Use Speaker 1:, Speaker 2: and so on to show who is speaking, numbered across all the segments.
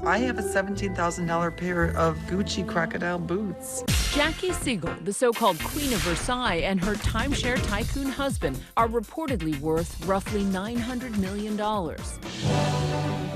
Speaker 1: I have a $17,000 pair of Gucci crocodile boots.
Speaker 2: Jackie Siegel, the so-called Queen of Versailles, and her timeshare tycoon husband are reportedly worth roughly $900 million.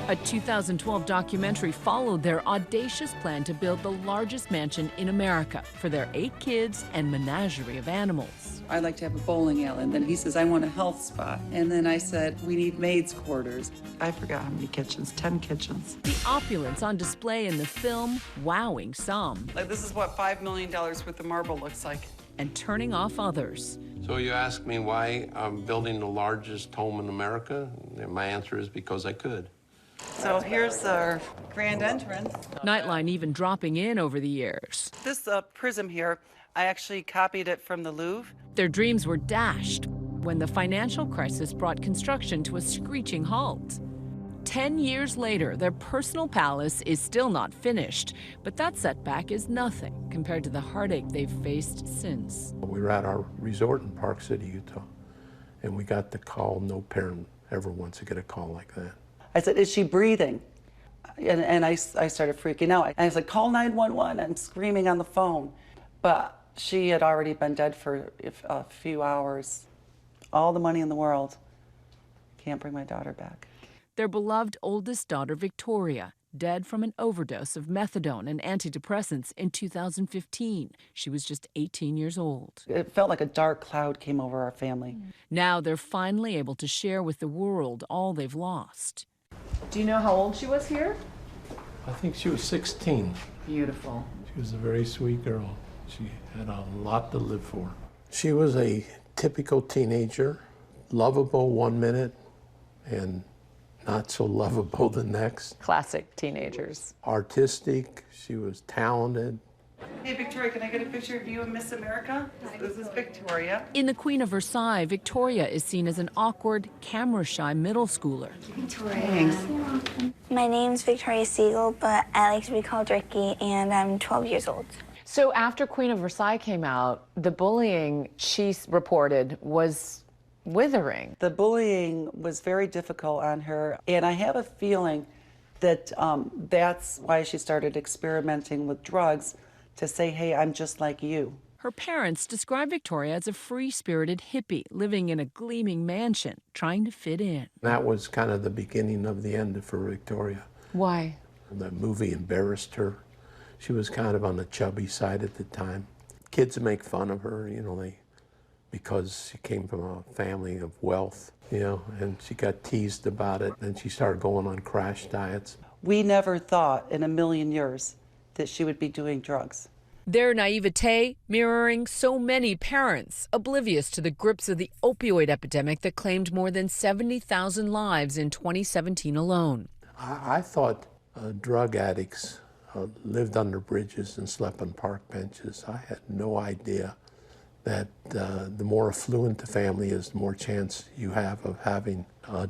Speaker 2: A 2012 documentary followed their audacious plan to build the largest mansion in America for their 8 kids and menagerie of animals.
Speaker 1: I'd like to have a bowling alley. And then he says, I want a health spa. And then I said, we need maids' quarters. I forgot how many kitchens, 10 kitchens.
Speaker 2: The opulence on display in the film, wowing some.
Speaker 1: Like, this is what $5 million worth of marble looks like.
Speaker 2: And turning off others.
Speaker 3: So you ask me why I'm building the largest home in America? And my answer is because I could.
Speaker 1: So here's our grand entrance.
Speaker 2: Nightline even dropping in over the years.
Speaker 1: This prism here, I actually copied it from the Louvre.
Speaker 2: Their dreams were dashed when the financial crisis brought construction to a screeching halt. 10 years later, their personal palace is still not finished, but that setback is nothing compared to the heartache they've faced since.
Speaker 3: We were at our resort in Park City, Utah, and we got the call. No parent ever wants to get a call like that.
Speaker 1: I said, is she breathing? And I started freaking out. And I said, call 911. I'm screaming on the phone. But she had already been dead for a few hours. All the money in the world. Can't bring my daughter back.
Speaker 2: Their beloved oldest daughter, Victoria, dead from an overdose of methadone and antidepressants in 2015. She was just 18 years old.
Speaker 1: It felt like a dark cloud came over our family.
Speaker 2: Now they're finally able to share with the world all they've lost.
Speaker 4: Do you know how old she was here?
Speaker 3: I think she was 16.
Speaker 4: Beautiful.
Speaker 3: She was a very sweet girl. She had a lot to live for. She was a typical teenager, lovable one minute and not so lovable the next.
Speaker 4: Classic teenagers.
Speaker 3: Artistic, she was talented.
Speaker 1: Hey, Victoria, can I get a picture of you and Miss America? This is Victoria.
Speaker 2: In The Queen of Versailles, Victoria is seen as an awkward, camera-shy middle schooler.
Speaker 5: Victoria. Thanks. My name's Victoria Siegel, but I like to be called Ricky, and I'm 12 years old.
Speaker 4: So after Queen of Versailles came out, the bullying she reported was withering.
Speaker 1: The bullying was very difficult on her, and I have a feeling that that's why she started experimenting with drugs, to say, hey, I'm just like you.
Speaker 2: Her parents describe Victoria as a free-spirited hippie living in a gleaming mansion, trying to fit in.
Speaker 3: That was kind of the beginning of the end for Victoria.
Speaker 4: Why?
Speaker 3: The movie embarrassed her. She was kind of on the chubby side at the time. Kids make fun of her, you know, because she came from a family of wealth, you know, and she got teased about it, and she started going on crash diets.
Speaker 1: We never thought in a million years that she would be doing drugs.
Speaker 2: Their naivete mirroring so many parents, oblivious to the grips of the opioid epidemic that claimed more than 70,000 lives in 2017 alone.
Speaker 3: I thought drug addicts lived under bridges and slept on park benches. I had no idea that the more affluent the family is, the more chance you have of having a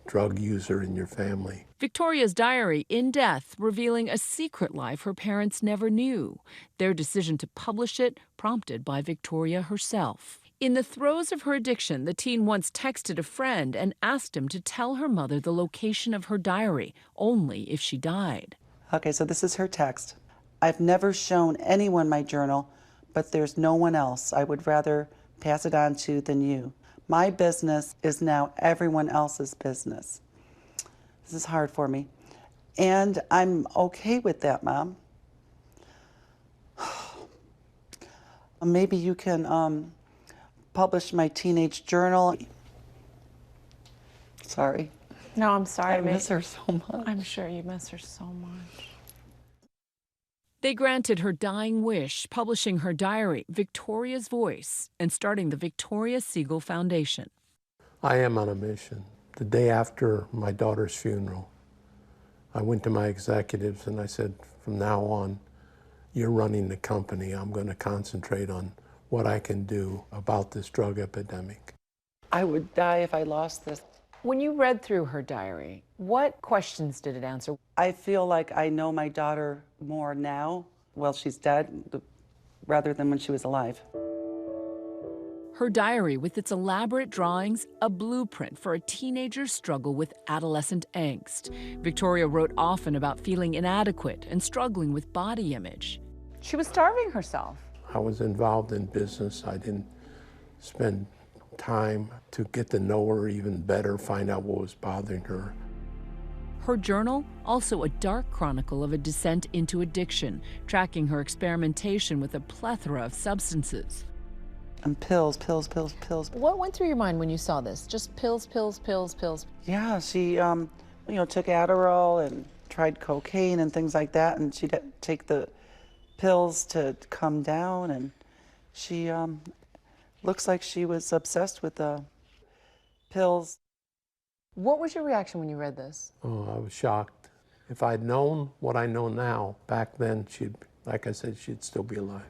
Speaker 3: drug user in your family.
Speaker 2: Victoria's diary, in death, revealing a secret life her parents never knew. Their decision to publish it prompted by Victoria herself. In the throes of her addiction, the teen once texted a friend and asked him to tell her mother the location of her diary, only if she died.
Speaker 1: Okay, so this is her text. I've never shown anyone my journal, but there's no one else I would rather pass it on to than you. My business is now everyone else's business. This is hard for me. And I'm okay with that, Mom. Maybe you can publish my teenage journal. Sorry.
Speaker 4: No, I'm sorry.
Speaker 1: I miss her so much.
Speaker 4: I'm sure you miss her so much.
Speaker 2: They granted her dying wish, publishing her diary, Victoria's Voice, and starting the Victoria Siegel Foundation.
Speaker 3: I am on a mission. The day after my daughter's funeral, I went to my executives and I said, from now on, you're running the company. I'm going to concentrate on what I can do about this drug epidemic.
Speaker 1: I would die if I lost this.
Speaker 4: When you read through her diary, what questions did it answer?
Speaker 1: I feel like I know my daughter more now, while she's dead, rather than when she was alive.
Speaker 2: Her diary, with its elaborate drawings, a blueprint for a teenager's struggle with adolescent angst. Victoria wrote often about feeling inadequate and struggling with body image.
Speaker 4: She was starving herself.
Speaker 3: I was involved in business. I didn't spend time to get to know her even better, find out what was bothering her.
Speaker 2: Her journal, also a dark chronicle of a descent into addiction, tracking her experimentation with a plethora of substances.
Speaker 1: And pills, pills, pills, pills.
Speaker 4: What went through your mind when you saw this? Just pills, pills, pills, pills?
Speaker 1: Yeah, she, took Adderall and tried cocaine and things like that, and she'd take the pills to come down, and she looks like she was obsessed with the pills.
Speaker 4: What was your reaction when you read this?
Speaker 3: Oh, I was shocked. If I'd known what I know now, back then, like I said, she'd still be alive.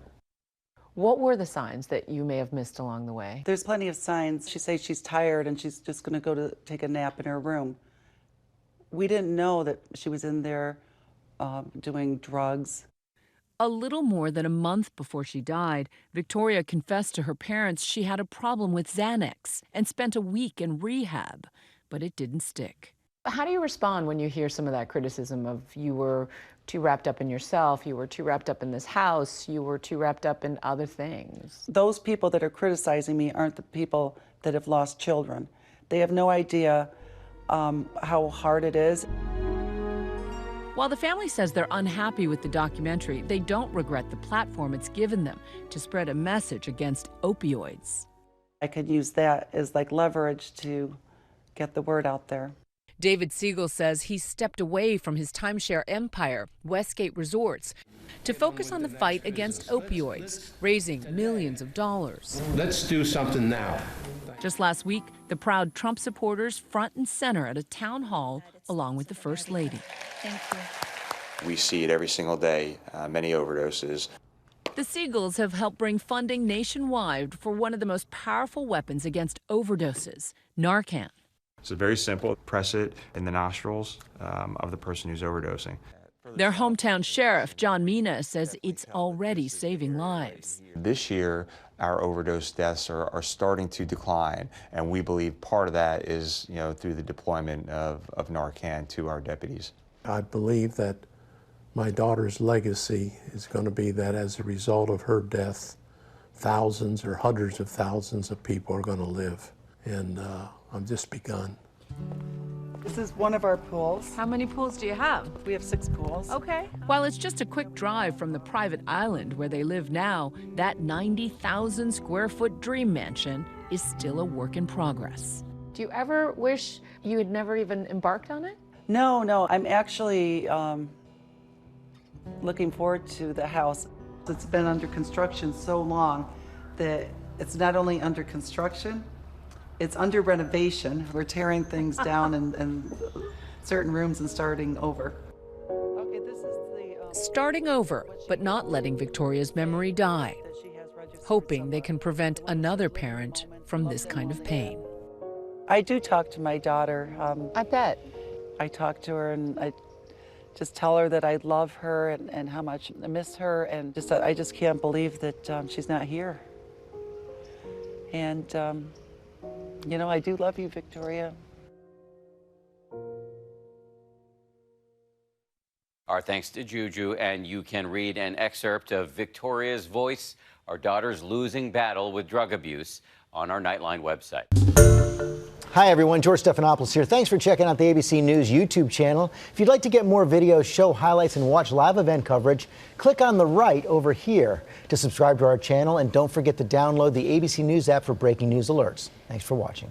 Speaker 4: What were the signs that you may have missed along the way?
Speaker 1: There's plenty of signs. She says she's tired and she's just going to go to take a nap in her room. We didn't know that she was in there doing drugs.
Speaker 2: A little more than a month before she died, Victoria confessed to her parents she had a problem with Xanax and spent a week in rehab, but it didn't stick.
Speaker 4: How do you respond when you hear some of that criticism of you were too wrapped up in yourself, you were too wrapped up in this house, you were too wrapped up in other things?
Speaker 1: Those people that are criticizing me aren't the people that have lost children. They have no idea how hard it is.
Speaker 2: While the family says they're unhappy with the documentary, they don't regret the platform it's given them to spread a message against opioids.
Speaker 1: I could use that as like leverage to get the word out there.
Speaker 2: David Siegel says he stepped away from his timeshare empire, Westgate Resorts, to focus on the fight against opioids, raising millions of dollars.
Speaker 3: Let's do something now.
Speaker 2: Just last week, the proud Trump supporters front and center at a town hall along with the First Lady.
Speaker 4: Thank you.
Speaker 6: We see it every single day, many overdoses.
Speaker 2: The Siegels have helped bring funding nationwide for one of the most powerful weapons against overdoses, Narcan.
Speaker 6: So very simple. Press it in the nostrils of the person who's overdosing.
Speaker 2: Their hometown sheriff, John Mina, says it's already saving lives.
Speaker 6: This year, our overdose deaths are starting to decline, and we believe part of that is, through the deployment of Narcan to our deputies.
Speaker 3: I believe that my daughter's legacy is going to be that as a result of her death, thousands or hundreds of thousands of people are going to live. And I've just begun.
Speaker 1: This is one of our pools.
Speaker 2: How many pools do you have?
Speaker 1: We have 6 pools.
Speaker 2: Okay. While it's just a quick drive from the private island where they live now, that 90,000 square foot dream mansion is still a work in progress.
Speaker 4: Do you ever wish you had never even embarked on it?
Speaker 1: No, I'm actually looking forward to the house. It's been under construction so long that it's not only under construction, it's under renovation. We're tearing things down and certain rooms and starting over. Okay, this is the
Speaker 2: Starting over, but not letting Victoria's memory die, hoping they can prevent another parent from this kind of pain.
Speaker 1: I do talk to my daughter.
Speaker 4: I bet.
Speaker 1: I talk to her and I just tell her that I love her and how much I miss her, and just that I just can't believe that she's not here. And I do love you, Victoria.
Speaker 7: Our thanks to Juju, and you can read an excerpt of Victoria's voice, our daughter's losing battle with drug abuse, on our Nightline website.
Speaker 8: Hi everyone, George Stephanopoulos here. Thanks for checking out the ABC News YouTube channel. If you'd like to get more videos, show highlights, and watch live event coverage, click on the right over here to subscribe to our channel, and don't forget to download the ABC News app for breaking news alerts. Thanks for watching.